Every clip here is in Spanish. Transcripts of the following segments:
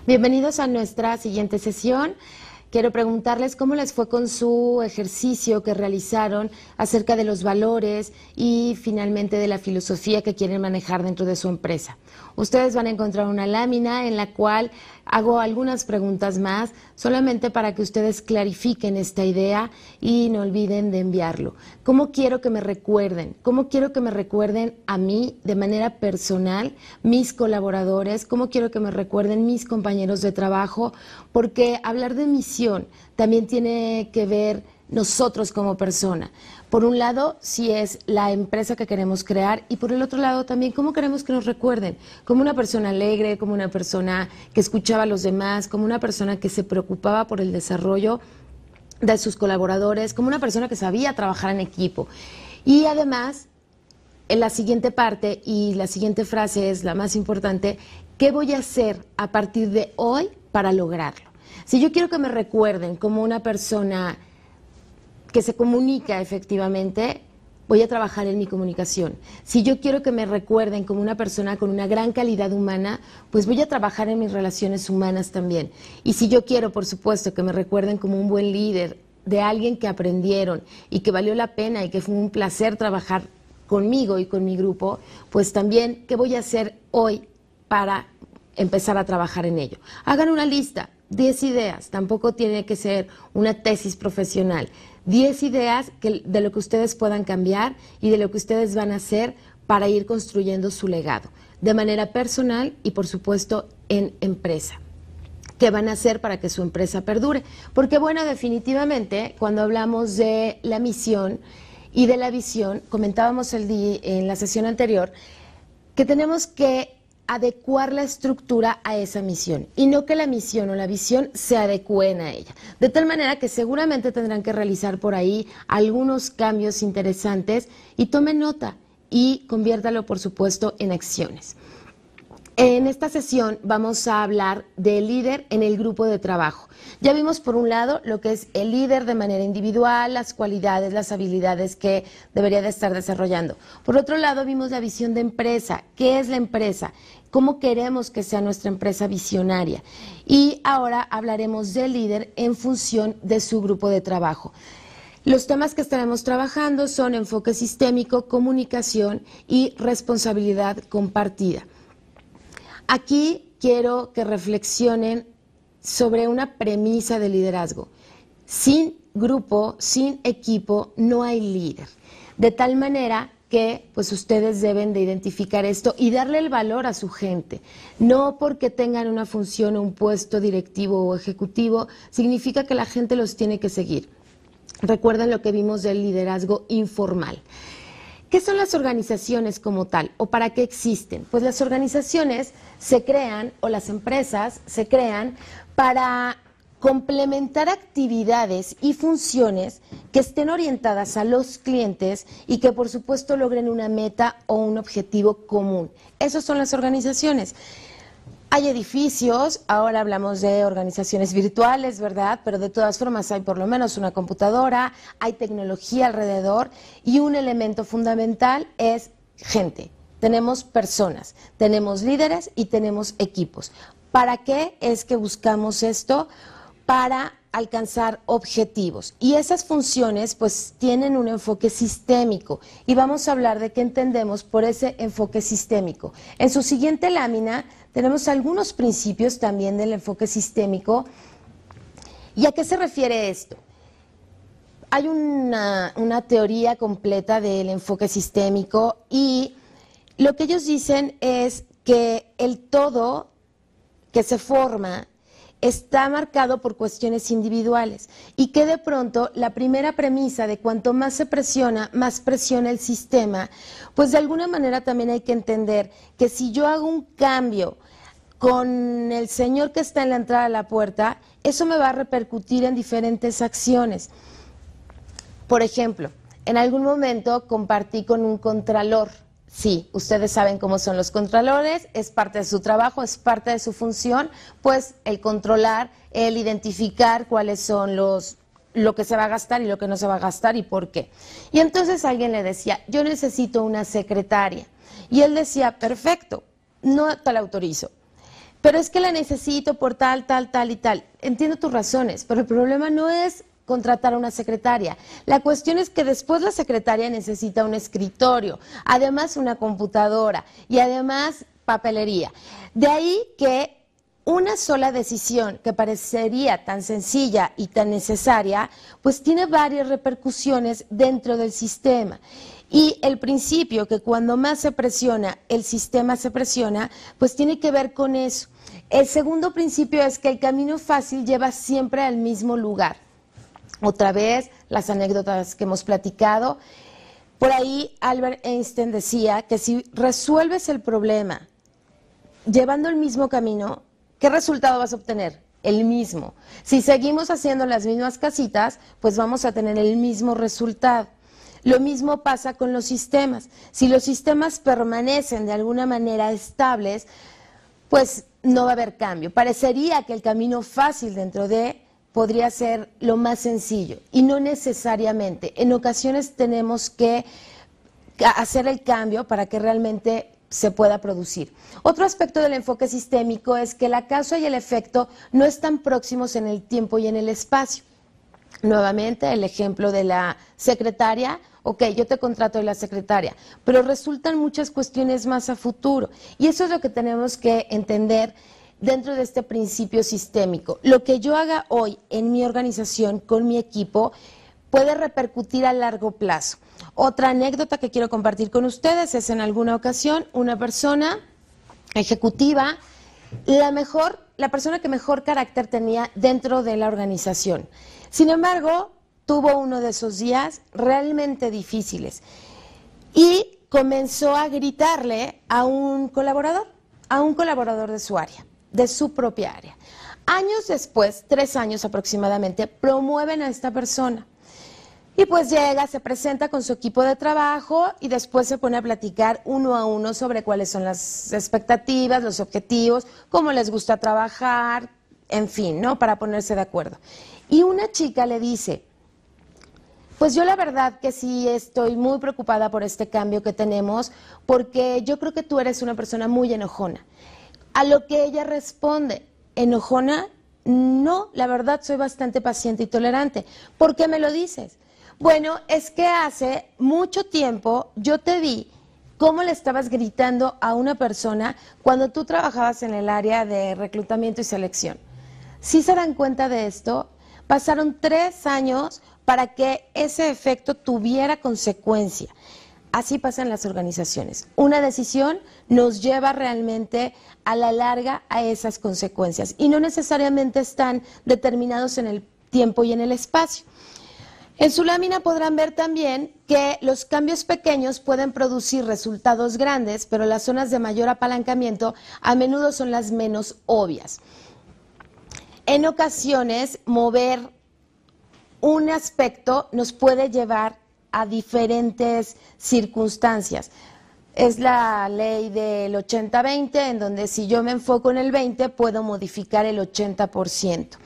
Bienvenidos a nuestra siguiente sesión. Quiero preguntarles cómo les fue con su ejercicio que realizaron acerca de los valores y finalmente de la filosofía que quieren manejar dentro de su empresa. Ustedes van a encontrar una lámina en la cual hago algunas preguntas más, solamente para que ustedes clarifiquen esta idea y no olviden de enviarlo. ¿Cómo quiero que me recuerden? ¿Cómo quiero que me recuerden a mí de manera personal, mis colaboradores? ¿Cómo quiero que me recuerden mis compañeros de trabajo? Porque hablar de misión también tiene que ver nosotros como persona. Por un lado, si es la empresa que queremos crear, y por el otro lado también cómo queremos que nos recuerden, como una persona alegre, como una persona que escuchaba a los demás, como una persona que se preocupaba por el desarrollo de sus colaboradores, como una persona que sabía trabajar en equipo. Y además, en la siguiente parte y la siguiente frase es la más importante: ¿qué voy a hacer a partir de hoy para lograrlo? Si yo quiero que me recuerden como una persona que se comunica efectivamente, voy a trabajar en mi comunicación. Si yo quiero que me recuerden como una persona con una gran calidad humana, pues voy a trabajar en mis relaciones humanas también. Y si yo quiero, por supuesto, que me recuerden como un buen líder, de alguien que aprendieron y que valió la pena y que fue un placer trabajar conmigo y con mi grupo, pues también, ¿qué voy a hacer hoy para empezar a trabajar en ello? Hagan una lista, 10 ideas, tampoco tiene que ser una tesis profesional. 10 ideas de lo que ustedes puedan cambiar y de lo que ustedes van a hacer para ir construyendo su legado, de manera personal y por supuesto en empresa. ¿Qué van a hacer para que su empresa perdure? Porque bueno, definitivamente cuando hablamos de la misión y de la visión, comentábamos en la sesión anterior que tenemos que adecuar la estructura a esa misión y no que la misión o la visión se adecúen a ella. De tal manera que seguramente tendrán que realizar por ahí algunos cambios interesantes y tomen nota y conviértalo, por supuesto, en acciones. En esta sesión vamos a hablar del líder en el grupo de trabajo. Ya vimos por un lado lo que es el líder de manera individual, las cualidades, las habilidades que debería de estar desarrollando. Por otro lado vimos la visión de empresa. ¿Qué es la empresa? ¿Cómo queremos que sea nuestra empresa visionaria? Y ahora hablaremos del líder en función de su grupo de trabajo. Los temas que estaremos trabajando son enfoque sistémico, comunicación y responsabilidad compartida. Aquí quiero que reflexionen sobre una premisa de liderazgo. Sin grupo, sin equipo, no hay líder. De tal manera que pues ustedes deben de identificar esto y darle el valor a su gente. No porque tengan una función o un puesto directivo o ejecutivo, significa que la gente los tiene que seguir. Recuerden lo que vimos del liderazgo informal. ¿Qué son las organizaciones como tal o para qué existen? Pues las organizaciones se crean, o las empresas se crean para complementar actividades y funciones que estén orientadas a los clientes y que por supuesto logren una meta o un objetivo común. Esas son las organizaciones. Hay edificios, ahora hablamos de organizaciones virtuales, ¿verdad? Pero de todas formas hay por lo menos una computadora, hay tecnología alrededor y un elemento fundamental es gente. Tenemos personas, tenemos líderes y tenemos equipos. ¿Para qué es que buscamos esto? Para alcanzar objetivos. Y esas funciones pues tienen un enfoque sistémico y vamos a hablar de qué entendemos por ese enfoque sistémico. En su siguiente lámina tenemos algunos principios también del enfoque sistémico. ¿Y a qué se refiere esto? Hay una teoría completa del enfoque sistémico y lo que ellos dicen es que el todo que se forma está marcado por cuestiones individuales y que de pronto la primera premisa de cuanto más se presiona, más presiona el sistema, pues de alguna manera también hay que entender que si yo hago un cambio con el señor que está en la entrada de la puerta, eso me va a repercutir en diferentes acciones. Por ejemplo, en algún momento compartí con un contralor. Sí, ustedes saben cómo son los contralores, es parte de su trabajo, es parte de su función, pues el controlar, el identificar cuáles son lo que se va a gastar y lo que no se va a gastar y por qué. Y entonces alguien le decía, yo necesito una secretaria. Y él decía, perfecto, no te la autorizo. pero es que la necesito por tal, tal, tal y tal. Entiendo tus razones, pero el problema no es contratar a una secretaria. La cuestión es que después la secretaria necesita un escritorio, además una computadora y además papelería. De ahí que una sola decisión que parecería tan sencilla y tan necesaria, pues tiene varias repercusiones dentro del sistema. Y el principio que cuando más se presiona, el sistema se presiona, pues tiene que ver con eso. El segundo principio es que el camino fácil lleva siempre al mismo lugar. Otra vez, las anécdotas que hemos platicado. Por ahí Albert Einstein decía que si resuelves el problema llevando el mismo camino, ¿qué resultado vas a obtener? El mismo. Si seguimos haciendo las mismas casitas, pues vamos a tener el mismo resultado. Lo mismo pasa con los sistemas. Si los sistemas permanecen de alguna manera estables, pues no va a haber cambio. Parecería que el camino fácil dentro de podría ser lo más sencillo y no necesariamente. En ocasiones tenemos que hacer el cambio para que realmente se pueda producir. Otro aspecto del enfoque sistémico es que la causa y el efecto no están próximos en el tiempo y en el espacio. Nuevamente, el ejemplo de la secretaria. Ok, yo te contrato de la secretaria, pero resultan muchas cuestiones más a futuro. Y eso es lo que tenemos que entender dentro de este principio sistémico. Lo que yo haga hoy en mi organización, con mi equipo, puede repercutir a largo plazo. Otra anécdota que quiero compartir con ustedes es en alguna ocasión una persona ejecutiva, la persona que mejor carácter tenía dentro de la organización. Sin embargo, tuvo uno de esos días realmente difíciles y comenzó a gritarle a un colaborador de su área, de su propia área. Años después, 3 años aproximadamente, promueven a esta persona. Y pues llega, se presenta con su equipo de trabajo y después se pone a platicar uno a uno sobre cuáles son las expectativas, los objetivos, cómo les gusta trabajar, en fin, ¿no? Para ponerse de acuerdo. Y una chica le dice, pues yo la verdad que sí estoy muy preocupada por este cambio que tenemos, porque yo creo que tú eres una persona muy enojona. A lo que ella responde, ¿enojona? No, la verdad soy bastante paciente y tolerante. ¿Por qué me lo dices? Bueno, es que hace mucho tiempo yo te vi cómo le estabas gritando a una persona cuando tú trabajabas en el área de reclutamiento y selección. ¿Sí se dan cuenta de esto? Pasaron 3 años para que ese efecto tuviera consecuencia. Así pasa en las organizaciones. Una decisión nos lleva realmente a la larga a esas consecuencias y no necesariamente están determinados en el tiempo y en el espacio. En su lámina podrán ver también que los cambios pequeños pueden producir resultados grandes, pero las zonas de mayor apalancamiento a menudo son las menos obvias. En ocasiones, mover un aspecto nos puede llevar a diferentes circunstancias. Es la ley del 80-20, en donde si yo me enfoco en el 20, puedo modificar el 80%.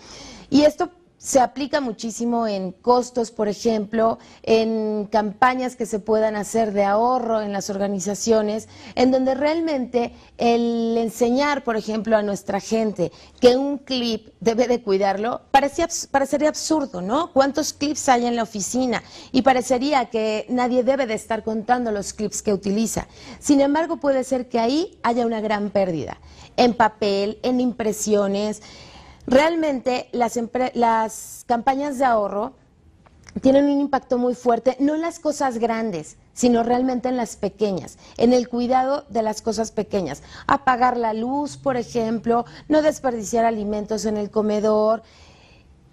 Y esto se aplica muchísimo en costos, por ejemplo, en campañas que se puedan hacer de ahorro en las organizaciones, en donde realmente el enseñar, por ejemplo, a nuestra gente que un clip debe de cuidarlo, parecería absurdo, ¿no? ¿Cuántos clips hay en la oficina? Y parecería que nadie debe de estar contando los clips que utiliza. Sin embargo, puede ser que ahí haya una gran pérdida, en papel, en impresiones. Realmente las campañas de ahorro tienen un impacto muy fuerte, no en las cosas grandes, sino realmente en las pequeñas, en el cuidado de las cosas pequeñas. Apagar la luz, por ejemplo, no desperdiciar alimentos en el comedor.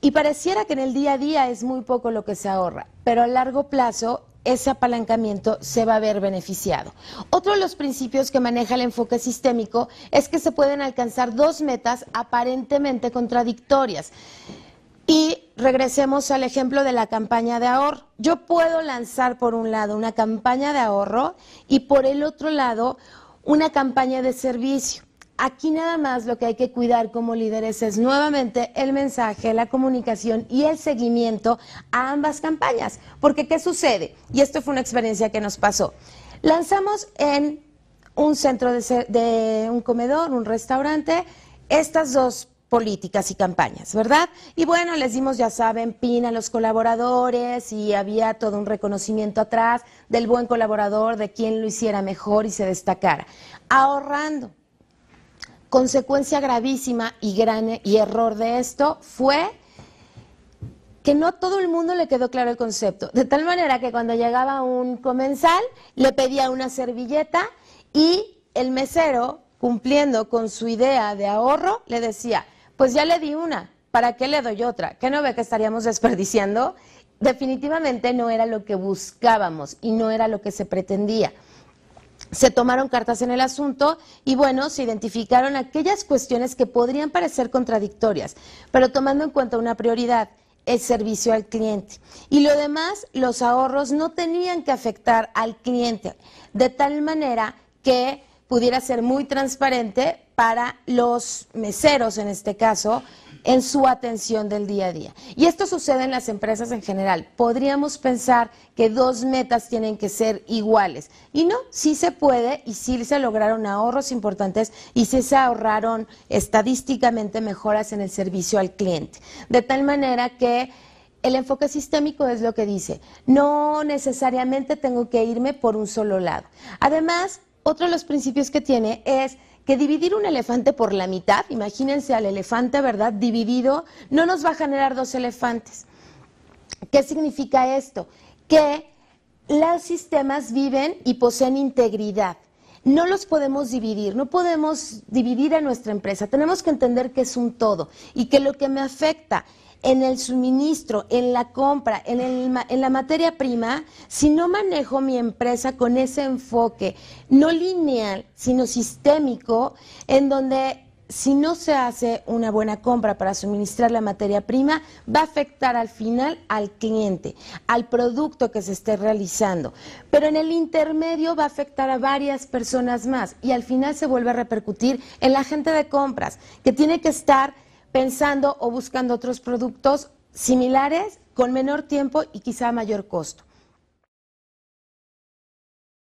Y pareciera que en el día a día es muy poco lo que se ahorra, pero a largo plazo ese apalancamiento se va a ver beneficiado. Otro de los principios que maneja el enfoque sistémico es que se pueden alcanzar 2 metas aparentemente contradictorias. Y regresemos al ejemplo de la campaña de ahorro. Yo puedo lanzar por un lado una campaña de ahorro y por el otro lado una campaña de servicio. Aquí nada más lo que hay que cuidar como líderes es nuevamente el mensaje, la comunicación y el seguimiento a ambas campañas. Porque ¿qué sucede? Y esto fue una experiencia que nos pasó. Lanzamos en un centro de un comedor, un restaurante, estas dos políticas y campañas, ¿verdad? Y bueno, les dimos, ya saben, pin a los colaboradores y había todo un reconocimiento atrás del buen colaborador, de quien lo hiciera mejor y se destacara. Ahorrando. Consecuencia gravísima y error de esto fue que no todo el mundo le quedó claro el concepto, de tal manera que cuando llegaba un comensal le pedía una servilleta y el mesero, cumpliendo con su idea de ahorro, le decía, pues ya le di una, ¿para qué le doy otra? ¿Qué no ve que estaríamos desperdiciando? Definitivamente no era lo que buscábamos y no era lo que se pretendía. Se tomaron cartas en el asunto y bueno, se identificaron aquellas cuestiones que podrían parecer contradictorias, pero tomando en cuenta una prioridad, el servicio al cliente. Y lo demás, los ahorros no tenían que afectar al cliente, de tal manera que pudiera ser muy transparente para los meseros, en este caso, en su atención del día a día. Y esto sucede en las empresas en general. Podríamos pensar que dos metas tienen que ser iguales. Y no, sí se puede y sí se lograron ahorros importantes y sí se ahorraron estadísticamente mejoras en el servicio al cliente. De tal manera que el enfoque sistémico es lo que dice, no necesariamente tengo que irme por un solo lado. Además, otro de los principios que tiene es que dividir un elefante por la mitad, imagínense al elefante, ¿verdad?, dividido, no nos va a generar dos elefantes. ¿Qué significa esto? Que los sistemas viven y poseen integridad. No los podemos dividir, no podemos dividir a nuestra empresa. Tenemos que entender que es un todo y que lo que me afecta en el suministro, en la compra, en la materia prima, si no manejo mi empresa con ese enfoque no lineal, sino sistémico, en donde si no se hace una buena compra para suministrar la materia prima, va a afectar al final al cliente, al producto que se esté realizando. Pero en el intermedio va a afectar a varias personas más y al final se vuelve a repercutir en la gente de compras, que tiene que estar pensando o buscando otros productos similares con menor tiempo y quizá mayor costo.